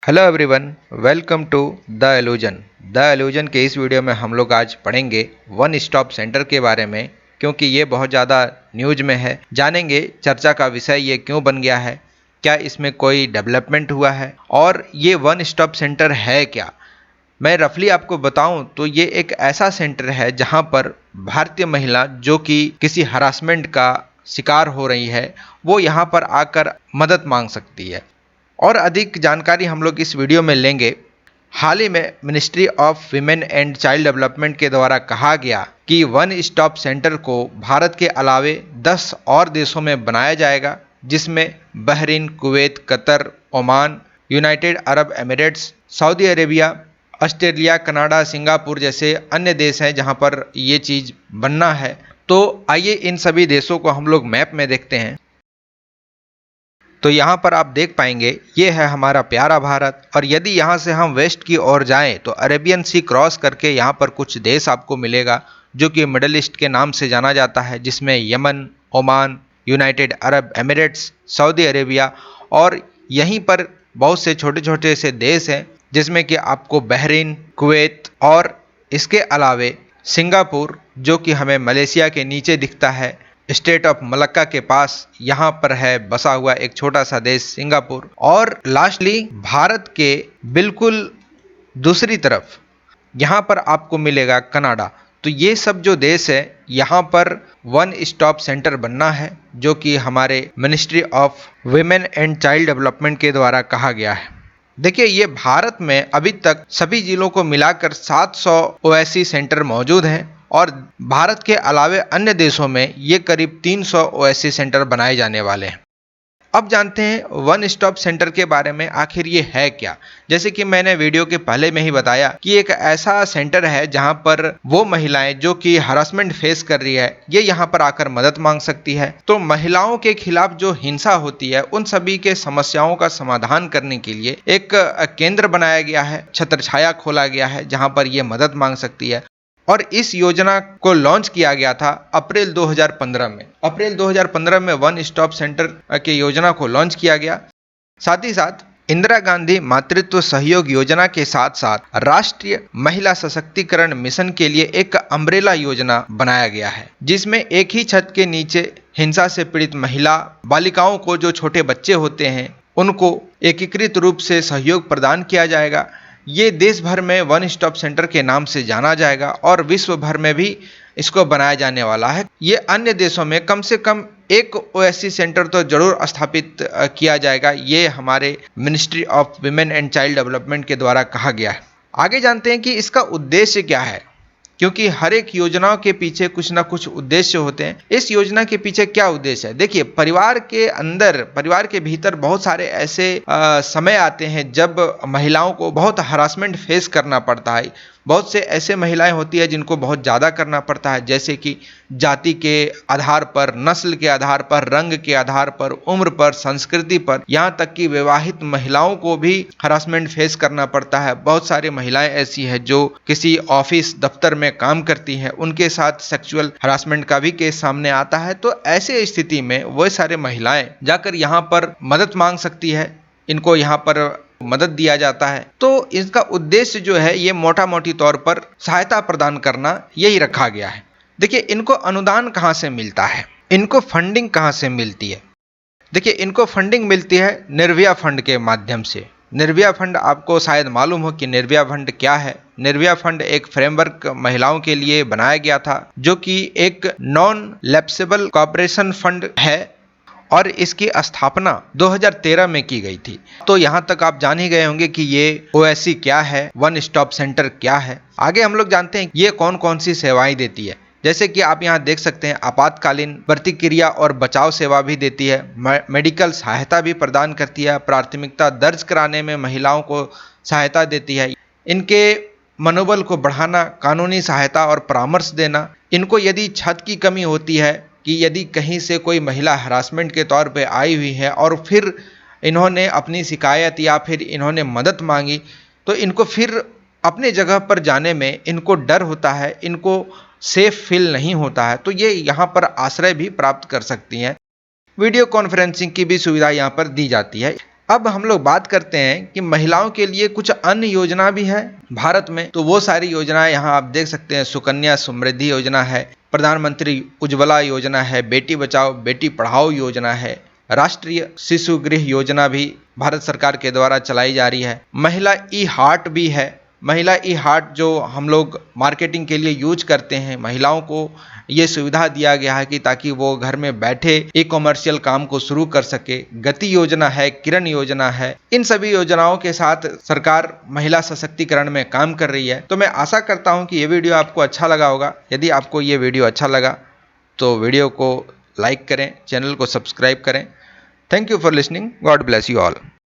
Hello everyone, welcome to the illusion के इस video में हम लोग आज पढ़ेंगे वन स्टॉप सेंटर के बारे में, क्योंकि ये बहुत ज़्यादा न्यूज में है। जानेंगे चर्चा का विषय ये क्यों बन गया है, क्या इसमें कोई डेवलपमेंट हुआ है और ये वन स्टॉप सेंटर है क्या। मैं रफली आपको बताऊं तो ये एक ऐसा सेंटर है जहां पर भारतीय महिला जो कि किसी हरासमेंट का शिकार हो रही है वो यहां पर आकर मदद मांग सकती है। और अधिक जानकारी हम लोग इस वीडियो में लेंगे। हाल ही में ministry of women and child development के द्वारा कहा गया कि वन स्टॉप सेंटर को भारत के अलावे 10 और देशों में बनाया जाएगा, जिसमें Bahrain, Kuwait, Qatar, Oman, United Arab Emirates, Saudi Arabia, Australia, Canada, Singapore जैसे अन्य देश हैं जहां पर ये चीज़ बनना है। तो आइए इन सभी देशों को हम लोग मैप में देखते हैं। तो यहाँ पर आप देख पाएंगे ये है हमारा प्यारा भारत, और यदि यहाँ से हम वेस्ट की ओर जाएं तो अरेबियन सी क्रॉस करके यहाँ पर कुछ देश आपको मिलेगा जो कि मिडल ईस्ट के नाम से जाना जाता है, जिसमें Yemen, Oman, United Arab Emirates, Saudi Arabia और यहीं पर बहुत से छोटे छोटे से देश हैं जिसमें कि आपको बहरीन, कुवैत और इसके अलावे सिंगापुर जो कि हमें मलेशिया के नीचे दिखता है, स्टेट ऑफ मलक्का के पास यहाँ पर है बसा हुआ एक छोटा सा देश सिंगापुर, और लास्टली भारत के बिल्कुल दूसरी तरफ यहाँ पर आपको मिलेगा कनाडा। तो ये सब जो देश है यहाँ पर वन स्टॉप सेंटर बनना है, जो कि हमारे ministry of women and child development के द्वारा कहा गया है। देखिए, ये भारत में अभी तक सभी जिलों को मिलाकर 700 ओएससी सेंटर मौजूद हैं, और भारत के अलावे अन्य देशों में ये करीब 300 ओएससी सेंटर बनाए जाने वाले हैं। अब जानते हैं वन स्टॉप सेंटर के बारे में, आखिर ये है क्या। जैसे कि मैंने वीडियो के पहले में ही बताया कि एक ऐसा सेंटर है जहां पर वो महिलाएं जो कि हरासमेंट फेस कर रही है ये यहां पर आकर मदद मांग सकती है। तो महिलाओं के खिलाफ जो हिंसा होती है उन सभी के समस्याओं का समाधान करने के लिए एक केंद्र बनाया गया है, छत्रछाया खोला गया है जहां पर ये मदद मांग सकती है। और इस योजना को लॉन्च किया गया था अप्रैल 2015 में। अप्रैल 2015 में वन स्टॉप सेंटर के योजना को लॉन्च किया गया। साथ ही साथ इंदिरा गांधी मातृत्व सहयोग योजना के साथ साथ राष्ट्रीय महिला सशक्तिकरण मिशन के लिए एक अम्ब्रेला योजना बनाया गया है, जिसमें एक ही छत के नीचे हिंसा से पीड़ित महिला बालिकाओं को, जो छोटे बच्चे होते हैं, उनको एकीकृत रूप से सहयोग प्रदान किया जाएगा। ये देश भर में वन स्टॉप सेंटर के नाम से जाना जाएगा और विश्व भर में भी इसको बनाया जाने वाला है। ये अन्य देशों में कम से कम एक ओएससी सेंटर तो जरूर स्थापित किया जाएगा, ये हमारे ministry of women and child development के द्वारा कहा गया है। आगे जानते हैं कि इसका उद्देश्य क्या है, क्योंकि हर एक योजनाओं के पीछे कुछ ना कुछ उद्देश्य होते हैं। इस योजना के पीछे क्या उद्देश्य है? देखिए, परिवार के अंदर, परिवार के भीतर बहुत सारे ऐसे समय आते हैं जब महिलाओं को बहुत हरासमेंट फेस करना पड़ता है। बहुत से ऐसे महिलाएं होती है जिनको बहुत ज़्यादा करना पड़ता है, जैसे कि जाति के आधार पर, नस्ल के आधार पर, रंग के आधार पर, उम्र पर, संस्कृति पर, यहाँ तक कि विवाहित महिलाओं को भी हरासमेंट फेस करना पड़ता है। बहुत सारी महिलाएं ऐसी हैं जो किसी ऑफिस दफ्तर में काम करती हैं, उनके साथ सेक्सुअल हरासमेंट का भी केस सामने आता है। तो ऐसे स्थिति में वो सारे महिलाएं जाकर यहाँ पर मदद मांग सकती है, इनको यहाँ पर मदद दिया जाता है। तो इसका उद्देश्य जो है ये मोटा मोटी तौर पर सहायता प्रदान करना यही रखा गया है। देखिए, इनको अनुदान कहाँ से मिलता है, इनको फंडिंग कहाँ से मिलती है? देखिए, इनको फंडिंग मिलती है निर्भया फंड के माध्यम से। निर्भया फंड, आपको शायद मालूम हो कि निर्भया फंड क्या है। निर्भया फंड एक फ्रेमवर्क महिलाओं के लिए बनाया गया था, जो कि एक नॉन लैप्सेबल कॉर्पोरेशन फंड है, और इसकी स्थापना 2013 में की गई थी। तो यहाँ तक आप जान ही गए होंगे कि ये ओएससी क्या है, वन स्टॉप सेंटर क्या है। आगे हम लोग जानते हैं ये कौन कौन सी सेवाएं देती है। जैसे कि आप यहाँ देख सकते हैं, आपातकालीन प्रतिक्रिया और बचाव सेवा भी देती है, मेडिकल सहायता भी प्रदान करती है, प्राथमिकता दर्ज कराने में महिलाओं को सहायता देती है, इनके मनोबल को बढ़ाना, कानूनी सहायता और परामर्श देना। इनको यदि छत की कमी होती है, कि यदि कहीं से कोई महिला हरासमेंट के तौर पे आई हुई है और फिर इन्होंने अपनी शिकायत या फिर इन्होंने मदद मांगी, तो इनको फिर अपने जगह पर जाने में इनको डर होता है, इनको सेफ फील नहीं होता है, तो ये यहाँ पर आश्रय भी प्राप्त कर सकती हैं। वीडियो कॉन्फ्रेंसिंग की भी सुविधा यहाँ पर दी जाती है। अब हम लोग बात करते हैं कि महिलाओं के लिए कुछ अन्य योजना भी है भारत में। तो वो सारी योजनाएं यहाँ आप देख सकते हैं। सुकन्या समृद्धि योजना है, प्रधानमंत्री उज्ज्वला योजना है, बेटी बचाओ बेटी पढ़ाओ योजना है, राष्ट्रीय शिशु गृह योजना भी भारत सरकार के द्वारा चलाई जा रही है, महिला ई हार्ट भी है। महिला ई हार्ट जो हम लोग मार्केटिंग के लिए यूज करते हैं, महिलाओं को ये सुविधा दिया गया है कि ताकि वो घर में बैठे ई कॉमर्शियल काम को शुरू कर सके। गति योजना है, किरण योजना है। इन सभी योजनाओं के साथ सरकार महिला सशक्तिकरण में काम कर रही है। तो मैं आशा करता हूं कि ये वीडियो आपको अच्छा लगा होगा। यदि आपको ये वीडियो अच्छा लगा तो वीडियो को लाइक करें, चैनल को सब्सक्राइब करें। Thank you for listening. God bless you all.